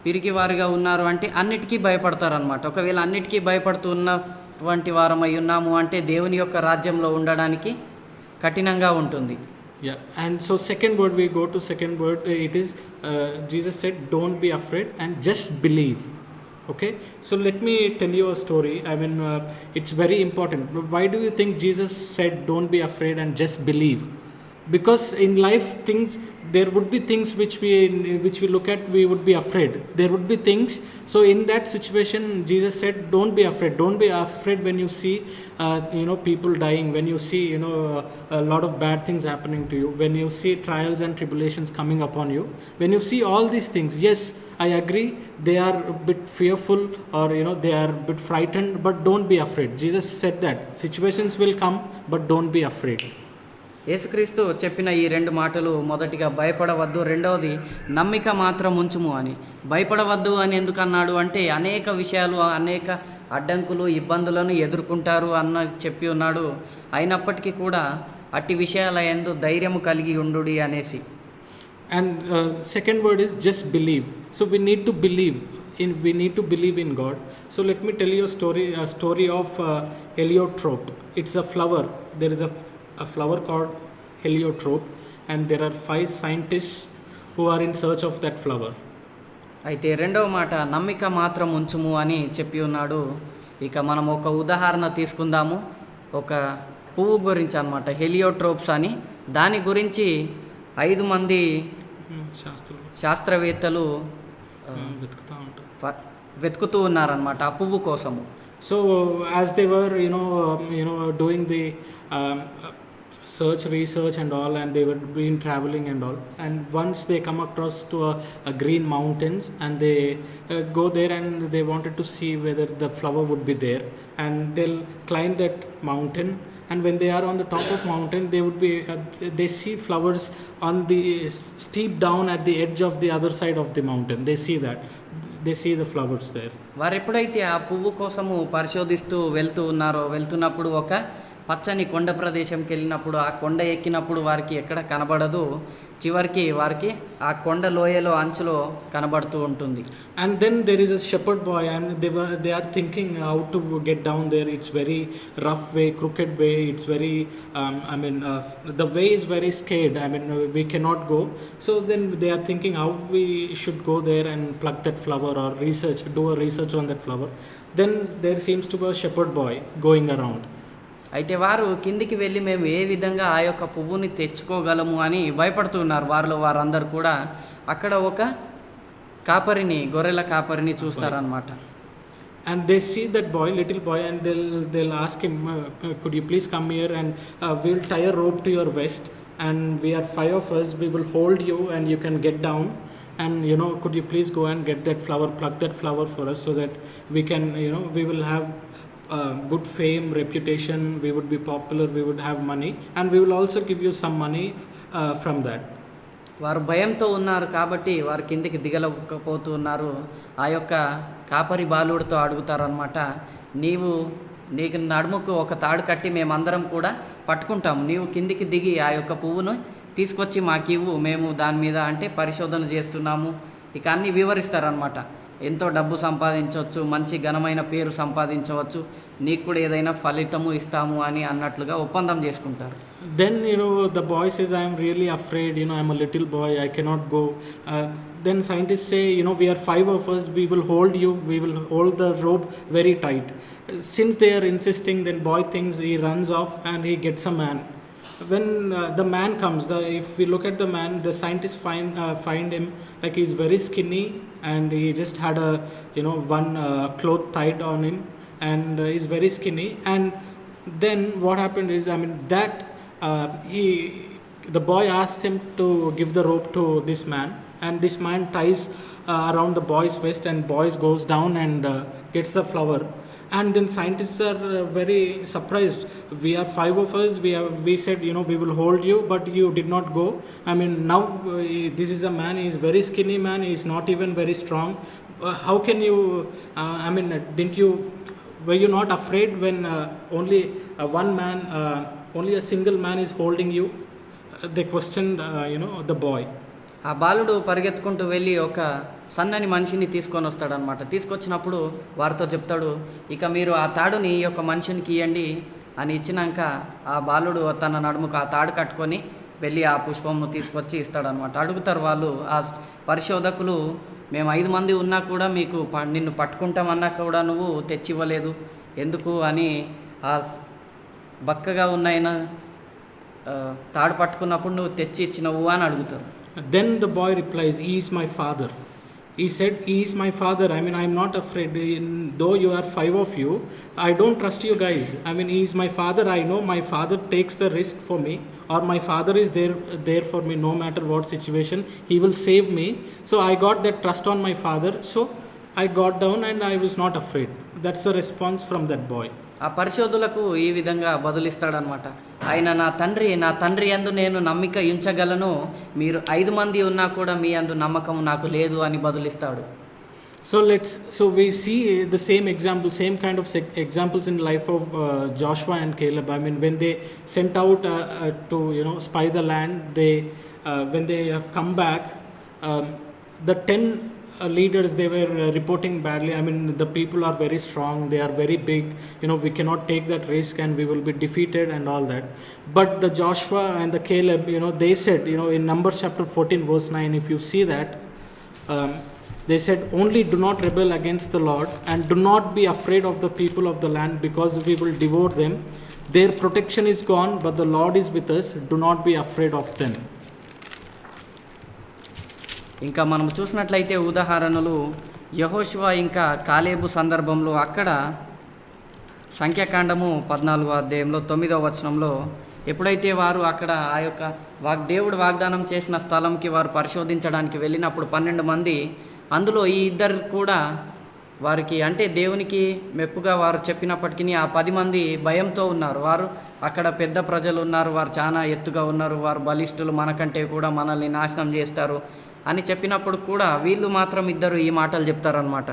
పిరికివారుగా ఉన్నారు అంటే అన్నిటికీ భయపడతారనమాట. ఒకవేళ అన్నిటికీ భయపడుతున్నటువంటి వారమై ఉన్నాము అంటే దేవుని యొక్క రాజ్యంలో ఉండడానికి కఠినంగా ఉంటుంది. Yeah, and so second word, we go to second word, it is Jesus said don't be afraid and just believe. Okay, so let me tell you a story. It's very important. Why do you think Jesus said don't be afraid and just believe? Because in life there would be things which we look at, we would be afraid. There would be things, so in that situation Jesus said don't be afraid when you see people dying, when you see a lot of bad things happening to you, when you see trials and tribulations coming upon you, when you see all these things. Yes, I agree, they are a bit fearful, or they are a bit frightened, but don't be afraid. Jesus said that situations will come, but don't be afraid. యేసుక్రీస్తు చెప్పిన ఈ రెండు మాటలు, మొదటిగా భయపడవద్దు, రెండవది నమ్మిక మాత్రం ఉంచుము అని. భయపడవద్దు అని ఎందుకు అన్నాడు అంటే అనేక విషయాలు, అనేక అడ్డంకులు, ఇబ్బందులను ఎదుర్కొంటారు అన్న చెప్పి ఉన్నాడు. అయినప్పటికీ కూడా అట్టి విషయాల యందు ధైర్యము కలిగి ఉండుడి అనేసి. And second word is just believe. So we need to believe in God. So let me tell you a story of heliotrope. It's a flower. There is a flower called heliotrope, and there are 5 scientists who are in search of that flower. అయితే రెండవ మాట నమ్మిక మాత్రం ఉంచుము అని చెప్పి ఉన్నాడు. ఇక మనం ఒక ఉదాహరణ తీసుకుందాము. ఒక పువ్వు గురించి అన్నమాట, హెలియోట్రోప్స్ అని. దాని గురించి 5 మంది శాస్త్రవేత్తలు వెతుకుతూ ఉన్నారన్నమాట ఆ పువ్వు కోసము. So as they were doing the research and all, and they were been traveling and all, and once they come across to a green mountains, and they go there, and they wanted to see whether the flower would be there, and they'll climb that mountain, and when they are on the top of mountain, they would be they see flowers on the steep down at the edge of the other side of the mountain. They see the flowers there. వారు ఎప్పుడైతే ఆ పువ్వు కోసము పరిశోధిస్తూ వెళ్తున్నప్పుడు ఒక పచ్చని కొండ ప్రదేశంకి వెళ్ళినప్పుడు ఆ కొండ ఎక్కినప్పుడు వారికి ఎక్కడ కనబడదు, చివరికి వారికి ఆ కొండ లోయలో అంచులో కనబడుతూ ఉంటుంది. And then there is a shepherd boy, and they are thinking how to get down there. It's very rough way, crooked way. It's very the way is very scared. We cannot go. So then they are thinking how we should go there and pluck that flower or do a research on that flower. Then there seems to be a shepherd boy going around. అయితే వారు కిందికి వెళ్ళి మేము ఏ విధంగా ఆ యొక్క పువ్వుని తెచ్చుకోగలము అని భయపడుతున్నారు. వారందరూ కూడా అక్కడ ఒక కాపరిని, గొర్రెల కాపరిని చూస్తారనమాట. And they see that boy, little boy, and they'll ask him, could you please come here, and we'll tie a rope to your waist, and we are 5 of us, we will hold you and you can get down, and could you please go and get that flower, pluck that flower for us, so that we can, we will have good fame, reputation, we would be popular, we would have money, and we will also give you some money from that. వారు భయంతో ఉన్నారు కాబట్టి వారు కిందికి దిగలేకపోతున్నారు. ఆ యొక్క కాపరి బాలుడితో అడుగుతారనమాట, నీకు నడుముకు ఒక తాడు కట్టి మేమందరం కూడా పట్టుకుంటాము, నీవు కిందికి దిగి ఆ యొక్క పువ్వును తీసుకొచ్చి మాకివ్వు, మేము దాని మీద పరిశోధన చేస్తున్నాము. ఇక అన్నీ వివరిస్తారనమాట. ఎంతో డబ్బు సంపాదించవచ్చు, మంచి ఘనమైన పేరు సంపాదించవచ్చు, నీకు కూడా ఏదైనా ఫలితము ఇస్తాము అని అన్నట్లుగా ఒప్పందం చేసుకుంటారు. Then the boy says, I am really afraid, I am a little boy, I cannot go. Then scientists say, we are 5 of us, we will hold you, we will hold the rope very tight. Since they are insisting, then boy thinks, he runs off and he gets a man. When the man comes, if we look at the man, the scientists find him like he's very skinny, and he just had one cloth tied on him, and he's very skinny. And then what happened is, the boy asks him to give the rope to this man, and this man ties around the boy's waist, and boy goes down and gets the flower. And then scientists are very surprised. We are 5 of us, we said we will hold you, but you did not go. Now this is a man, he is very skinny man, he is not even very strong. How can you were you not afraid when only one man, only a single man is holding you? They questioned the boy. ఆ బాలుడు పరిగెత్తుకుంటూ వెళ్ళి ఒక సన్నని మనిషిని తీసుకొని వస్తాడనమాట. తీసుకొచ్చినప్పుడు వారితో చెప్తాడు, ఇక మీరు ఆ తాడుని ఈ యొక్క మనిషినికి ఇవ్వండి అని ఇచ్చినాక ఆ బాలుడు తన నడుముకు ఆ తాడు కట్టుకొని వెళ్ళి ఆ పుష్పము తీసుకొచ్చి ఇస్తాడనమాట. అడుగుతారు వాళ్ళు, ఆ పరిశోధకులు, మేము 5 మంది ఉన్నా కూడా నిన్ను పట్టుకుంటామన్నా కూడా నువ్వు తెచ్చివ్వలేదు ఎందుకు అని ఆ బక్కగా ఉన్న తాడు పట్టుకున్నప్పుడు నువ్వు తెచ్చి ఇచ్చినవు అని అడుగుతారు. Then the boy replies, he is my father. He said, he is my father. I am not afraid. Though you are 5 of you, I don't trust you guys. He is my father. I know my father takes the risk for me, or my father is there for me no matter what situation. He will save me. So I got that trust on my father. So I got down and I was not afraid. That's the response from that boy. ఆ పరిశోధులకు ఈ విధంగా బదులిస్తాడనమాట. ఆయన నా తండ్రి యందు నేను నమ్మిక ఉంచగలను, మీరు 5 మంది ఉన్నా కూడా మీ యందు నమ్మకం నాకు లేదు అని బదులిస్తాడు. So we see the same kind of examples in life of Joshua and Caleb. When they sent out to spy the land, when they have come back, the 10 leaders, they were reporting badly. The people are very strong, they are very big, we cannot take that risk and we will be defeated and all that. But the Joshua and the Caleb, they said, in Numbers chapter 14 verse 9, if you see that, they said, only do not rebel against the Lord, and do not be afraid of the people of the land, because we will devour them. Their protection is gone, but the Lord is with us. Do not be afraid of them. ఇంకా మనం చూసినట్లయితే ఉదాహరణలు యెహోషువ ఇంకా కాలేబు సందర్భంలో, అక్కడ సంఖ్యాకాండము 14వ అధ్యాయంలో 9వ వచనంలో, ఎప్పుడైతే వారు అక్కడ ఆ యొక్క దేవుడు వాగ్దానం చేసిన స్థలంకి వారు పరిశోధించడానికి వెళ్ళినప్పుడు 12 మంది, అందులో ఈ 2 కూడా వారికి దేవునికి మెప్పుగా వారు చెప్పినప్పటికీ ఆ 10 మంది భయంతో ఉన్నారు. వారు అక్కడ పెద్ద ప్రజలు ఉన్నారు, వారు చాలా ఎత్తుగా ఉన్నారు, వారు బలిష్ఠులు, మనకంటే కూడా మనల్ని నాశనం చేస్తారు అని చెప్పినప్పుడు కూడా వీళ్ళు మాత్రం 2 ఈ మాటలు చెప్తారనమాట.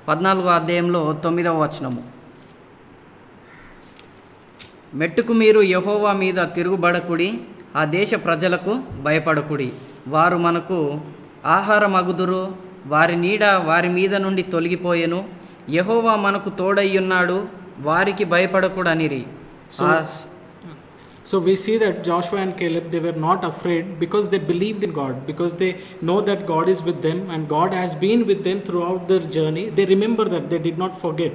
14వ అధ్యాయంలో 9వ వచనము, మెట్టుకు మీరు యెహోవా మీద తిరుగుబడకుడి, ఆ దేశ ప్రజలకు భయపడకుడి. వారు మనకు ఆహారమగుదురు, వారి నీడ వారి మీద నుండి తొలగిపోయెను. యెహోవా మనకు తోడయ్యున్నాడు, వారికి భయపడకుడనిరి. So we see that Joshua and Caleb, they were not afraid because they believed in God, because they know that God is with them and God has been with them throughout their journey. They remember that, they did not forget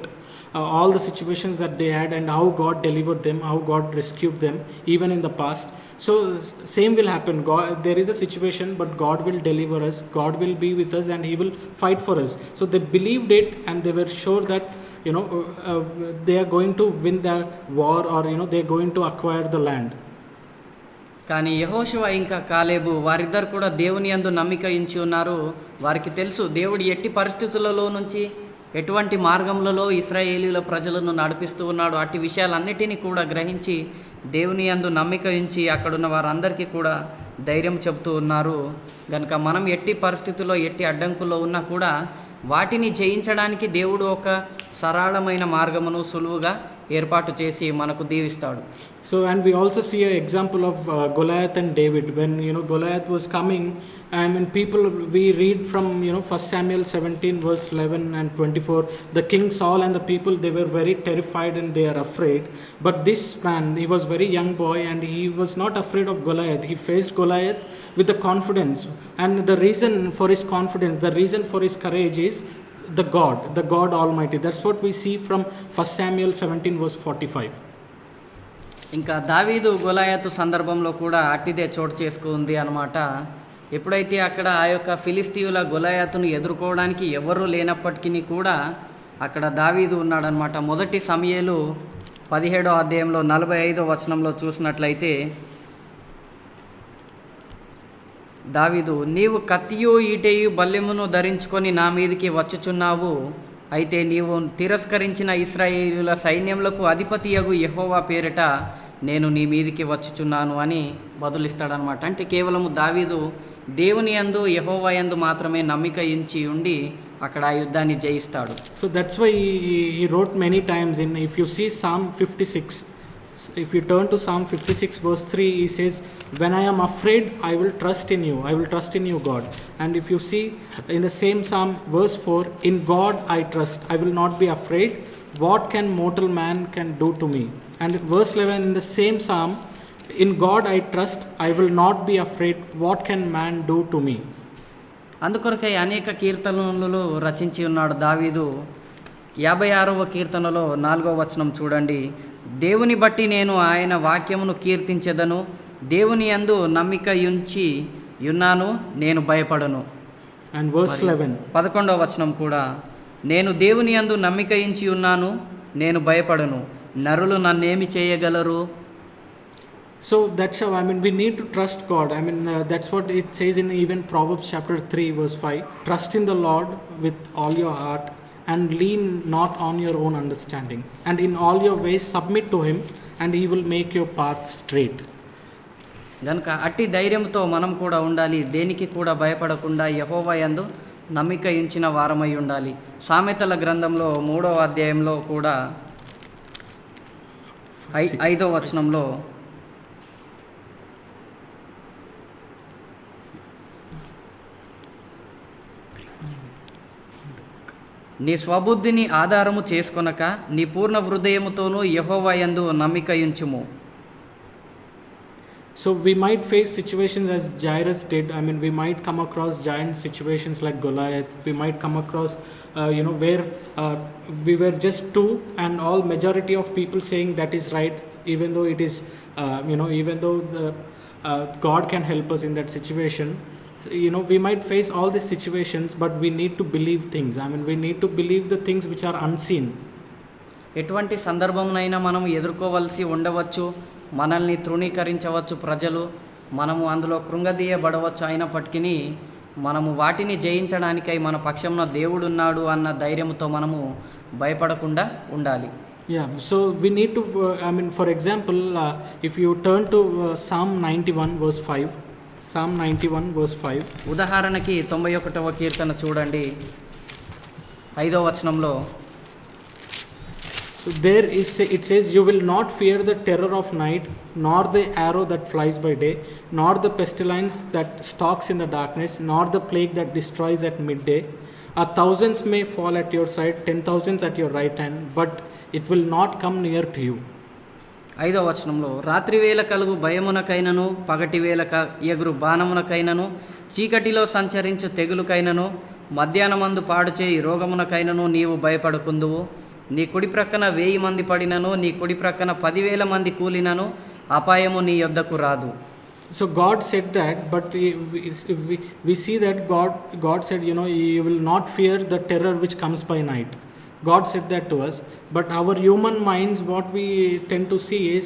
all the situations that they had and how God delivered them, how God rescued them even in the past. So same will happen. God, there is a situation, but God will deliver us, God will be with us and he will fight for us. So they believed it and they were sure that they are going to win the war, or they are going to acquire the land. కానీ యెహోషువ ఇంకా కాలేబు వారిద్దరు కూడా దేవుని యందు నమ్మిక ఉంచి ఉన్నారు. వారికి తెలుసు దేవుడు ఎట్టి పరిస్థితులలో నుంచి ఎటువంటి మార్గములలో ఇశ్రాయేలీల ప్రజలను నడిపిస్తూ ఉన్నాడు. అట్టి విషయాలన్నిటినీ కూడా గ్రహించి దేవుని యందు నమ్మిక ఉంచి అక్కడున్న వారందరికీ కూడా ధైర్యం చెబుతూ ఉన్నారు. కనుక మనం ఎట్టి పరిస్థితుల్లో ఎట్టి అడ్డంకుల్లో ఉన్నా కూడా వాటిని జయించడానికి దేవుడు ఒక సరళమైన మార్గమును సులువుగా ఏర్పాటు చేసి మనకు దీవిస్తాడు. So and we also see an example of Goliath and David. When Goliath was coming, we read from 1 Samuel 17 verse 11 and 24, the king Saul and the people, they were very terrified and they are afraid. But this man, he was very young boy and he was not afraid of Goliath. He faced Goliath with the confidence, and the reason for his confidence, the reason for his courage is the God Almighty. That's what we see from 1 Samuel 17 verse 45. ఇంకా దావీదు గొలాయాతు సందర్భంలో కూడా అట్టిదే చోటు చేసుకుంది అన్నమాట. ఎప్పుడైతే అక్కడ ఆ యొక్క ఫిలిస్తీయుల గొలాయాతును ఎదుర్కోవడానికి ఎవరూ లేనప్పటికీ కూడా అక్కడ దావీదు ఉన్నాడనమాట. మొదటి సమూయేలు 17వ అధ్యాయంలో 45వ వచనంలో చూసినట్లయితే దావీదు, నీవు కత్తియు ఈటెయు బల్లెమును ధరించుకొని నా మీదికి వచ్చుచున్నావు, అయితే నీవు తిరస్కరించిన ఇశ్రాయేలీయుల సైన్యములకు అధిపతియగు యెహోవా పేరిట నేను నీ మీదికి వచ్చుచున్నాను అని బదులిస్తాడనమాట. అంటే కేవలము దావీదు దేవుని యందు యెహోవా యందు మాత్రమే నమ్మిక ఉంచి ఉండి అక్కడ ఆ యుద్ధాన్ని జయిస్తాడు. So that's why he wrote many times if you see Psalm 56, if you turn to Psalm 56 verse 3, he says, when I am afraid, I will trust in you, I will trust in you, God. And if you see in the same Psalm verse 4, in God I trust, I will not be afraid, what can mortal man can do to me. And verse 11 in the same Psalm, in God I trust, I will not be afraid, what can man do to me. అందుకొరకై అనేక కీర్తనలు రచించి ఉన్నాడు దావీదు. 56వ కీర్తనలో 4వ వచనం చూడండి, దేవుని బట్టి నేను ఆయన వాక్యమును కీర్తించెదను, దేవుని యందు నమ్మిక ఉంచి ఉన్నాను, నేను భయపడను. And verse 11, 11వ వచనం కూడా, నేను దేవుని యందు నమ్మిక ఉంచి ఉన్నాను, నేను భయపడను, నరులు నన్నేమి చేయగలరు. So that's how we need to trust God. That's what it says in even Proverbs chapter 3 verse 5, trust in the Lord with all your heart and lean not on your own understanding, and in all your ways submit to him and he will make your path straight. గనుక అట్టి ధైర్యంతో మనం కూడా ఉండాలి, దేనికి కూడా భయపడకుండా యెహోవా యందు నమ్మిక ఉంచిన వారమై ఉండాలి. సామెతల గ్రంథంలో 3వ అధ్యాయంలో కూడా 5వ వచనంలో, నీ స్వబుద్ధిని ఆధారము చేసుకొనక నీ పూర్ణ హృదయముతోనూ యెహోవా యందు నమ్మిక ఉంచుము. So we might face situations as Jairus did. We might come across giant situations like Goliath. We might come across where we were just two and all majority of people saying that is right, even though it is even though God can help us in that situation. We might face all these situations, but we need to believe things. We need to believe the things which are unseen. ఎటువంటి సందర్భంనైనా మనం ఎదుర్కోవలసి ఉండవచ్చు, మనల్ని తృణీకరించవచ్చు ప్రజలు, మనము అందులో కృంగదీయబడవచ్చు. అయినప్పటికీ మనము వాటిని జయించడానికై మన పక్షంలో దేవుడు ఉన్నాడు అన్న ధైర్యంతో మనము భయపడకుండా ఉండాలి. Yeah, so we need to for example, if you turn to Psalm 91 verse 5, Psalm 91 verse 5, ఉదాహరణకి 91వ కీర్తన చూడండి, 5వ వచనంలో, So there is it says, "You will not fear the terror of night, nor the arrow that flies by day, nor the pestilence that stalks in the darkness, nor the plague that destroys at midday. 1,000 may fall at your side, 10,000 at your right hand, but it will not come near to you." 5వ వచనంలో, రాత్రి వేళ కలుగు భయమునకైనను, పగటి వేళ ఎగురు బాణమునకైనను, చీకటిలో సంచరించు తెగులుకైనను, మధ్యాహ్నమందు పాడుచేయి రోగమునకైనను నీవు భయపడకుందువు. నీ కుడి ప్రక్కన 1000 మంది పడినను, నీ కుడి ప్రక్కన 10,000 మంది కూలినను అపాయము నీ యొద్దకు రాదు. So God said that, but we see that God said, you will not fear the terror which comes by night. God said that to us, but our human minds, what we tend to see is,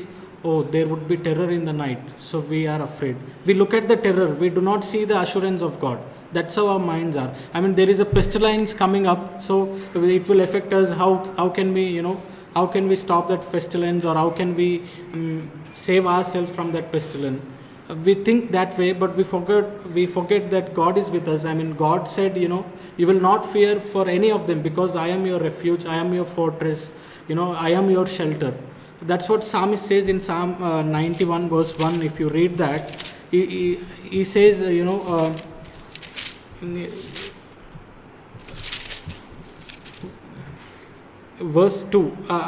oh, there would be terror in the night, so we are afraid. We look at the terror, we do not see the assurance of God. That's how our minds are. I mean, there is a pestilence coming up, so it will affect us. How can we, how can we stop that pestilence, or how can we save ourselves from that pestilence? We think that way, but we forget that God is with us. I mean, God said, you will not fear for any of them, because I am your refuge, I am your fortress, I am your shelter. That's what Psalmist says in Psalm 91 verse 1. If you read that, he says, verse 2,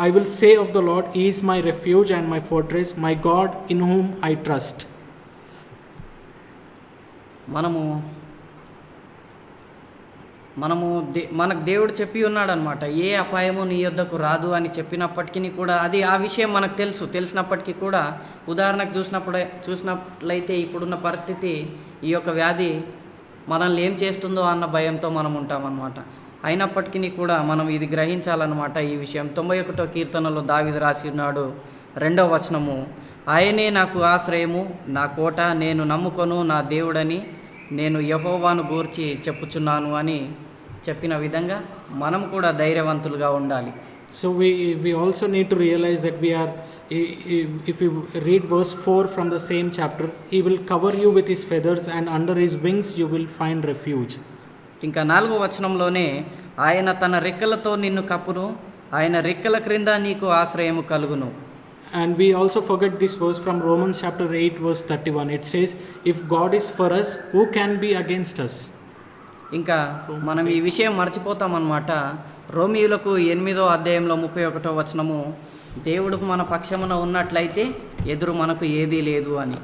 "I will say of the Lord, He is my refuge and my fortress, my God in whom I trust." మనకు దేవుడు చెప్పి ఉన్నాడనమాట, ఏ అపాయము నీ యొద్దకు రాదు అని చెప్పినప్పటికీ కూడా అది ఆ విషయం మనకు తెలిసినప్పటికీ కూడా, ఉదాహరణకు చూసినట్లయితే ఇప్పుడున్న పరిస్థితి, ఈ యొక్క వ్యాధి మనల్ని ఏం చేస్తుందో అన్న భయంతో మనం ఉంటామన్నమాట. అయినప్పటికీ కూడా మనం ఇది గ్రహించాలన్నమాట ఈ విషయం. 91వ కీర్తనలో దావీదు రాసి ఉన్నాడు, 2వ వచనము, "ఆయనే నాకు ఆశ్రయము, నా కోట, నేను నమ్ముకొను నా దేవుడని, నేను యెహోవాను గూర్చి చెప్పుచున్నాను" అని చెప్పిన విధంగా మనం కూడా ధైర్యవంతులుగా ఉండాలి. So we also need to realize that we are, if you read verse 4 from the same chapter, He will cover you with His feathers, and under His wings you will find refuge. ఇంకా 4వ వచనంలోనే, "ఆయన తన రెక్కలతో నిన్ను కప్పును, ఆయన రెక్కల క్రింద నీకు ఆశ్రయము కలుగును." And we also forget this verse from Romans chapter 8 verse 31. It says, "If God is for us, who can be against us?" ఇంకా మనం ఈ విషయం మర్చిపోతామన్నమాట. రోమీయులకు 8వ అధ్యాయంలో 31వ వచనము, "దేవుడు మన పక్షమున ఉన్నట్లయితే ఎదురు మనకు ఏదీ లేదు" అని.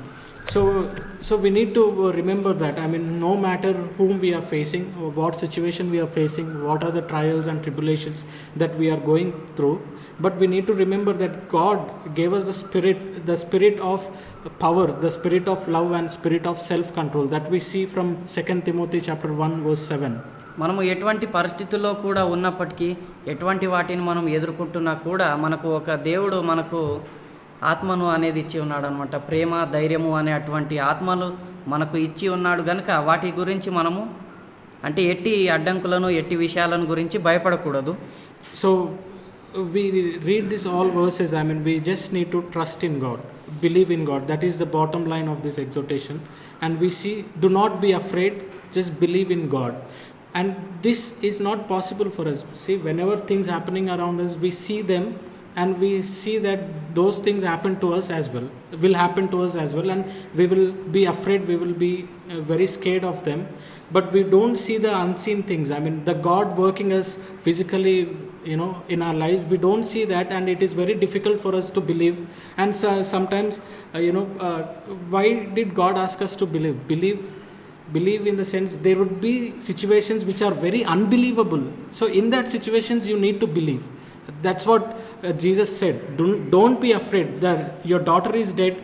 So we need to remember that. I mean, no matter whom we are facing, or what situation we are facing, what are the trials and tribulations that we are going through, but we need to remember that God gave us the spirit of power, the spirit of love, and spirit of self-control that we see from 2 Timothy chapter 1 verse 7. మనము ఎటువంటి పరిస్థితుల్లో కూడా ఉన్నప్పటికీ, ఎటువంటి వాటిని మనం ఎదుర్కొంటున్నా కూడా, మనకు ఒక దేవుడు మనకు ఆత్మను అనేది ఇచ్చి ఉన్నాడు అనమాట. ప్రేమ, ధైర్యము అనే అటువంటి ఆత్మలు మనకు ఇచ్చి ఉన్నాడు కనుక వాటి గురించి మనము అంటే ఎట్టి అడ్డంకులను, ఎట్టి విషయాలను గురించి భయపడకూడదు. So we read this all verses. I mean, we just need to trust in God, believe in God. That is the bottom line of this exhortation. And we see, do not be afraid, just believe in God. And this is not possible for us. See, whenever things happening around us, we see them, and we see that those things happen to us as well, will happen to us as well, and we will be afraid, we will be very scared of them, but we don't see the unseen things. I mean, the God working us physically, in our lives, we don't see that, and it is very difficult for us to believe. And so, sometimes, why did God ask us to believe in the sense there would be situations which are very unbelievable. So in that situations you need to believe. That's what Jesus said. Don't be afraid that your daughter is dead.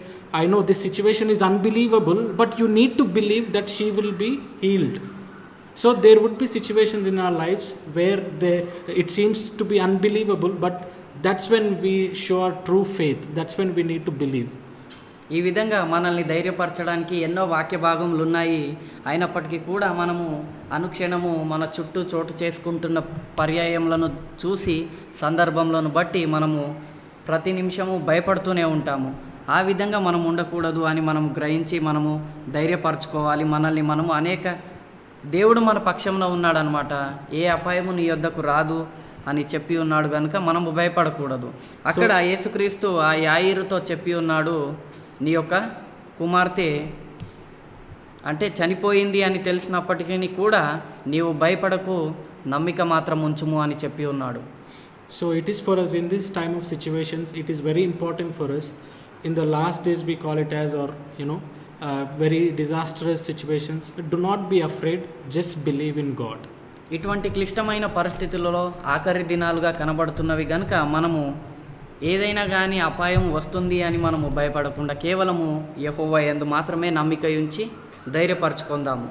I know this situation is unbelievable, but you need to believe that she will be healed. So there would be situations in our lives where it seems to be unbelievable, but that's when we show our true faith. That's when we need to believe. ఈ విధంగా మనల్ని ధైర్యపరచడానికి ఎన్నో వాక్య భాగములు ఉన్నాయి. అయినప్పటికీ కూడా మనము అనుక్షణము మన చుట్టూ చోటు చేసుకుంటున్న పర్యాయములను చూసి, సందర్భంలను బట్టి మనము ప్రతి నిమిషము భయపడుతూనే ఉంటాము. ఆ విధంగా మనం ఉండకూడదు అని మనం గ్రహించి మనము ధైర్యపరచుకోవాలి. మనల్ని మనము దేవుడు మన పక్షంలో ఉన్నాడనమాట. ఏ అపాయము నీ యొద్దకు రాదు అని చెప్పి ఉన్నాడు కనుక మనము భయపడకూడదు. అక్కడ యేసుక్రీస్తు ఆ యాయిరుతో చెప్పి ఉన్నాడు, నీ యొక్క కుమార్తె అంటే చనిపోయింది అని తెలిసినప్పటికీ కూడా నీవు భయపడకు, నమ్మిక మాత్రం ఉంచుము అని చెప్పి ఉన్నాడు. So it is for us in this time of situations, it is very important for us. In the last days we call it as, or very disastrous situations. Do not be afraid, just believe in God. ఇటువంటి క్లిష్టమైన పరిస్థితులలో ఆఖరి దినాలుగా కనబడుతున్నవి కనుక మనము ఏదైనా కానీ అపాయం వస్తుంది అని మనము భయపడకుండా కేవలము యెహోవా యందు మాత్రమే నమ్మిక ఉంచి ధైర్యపరచుకుందాము.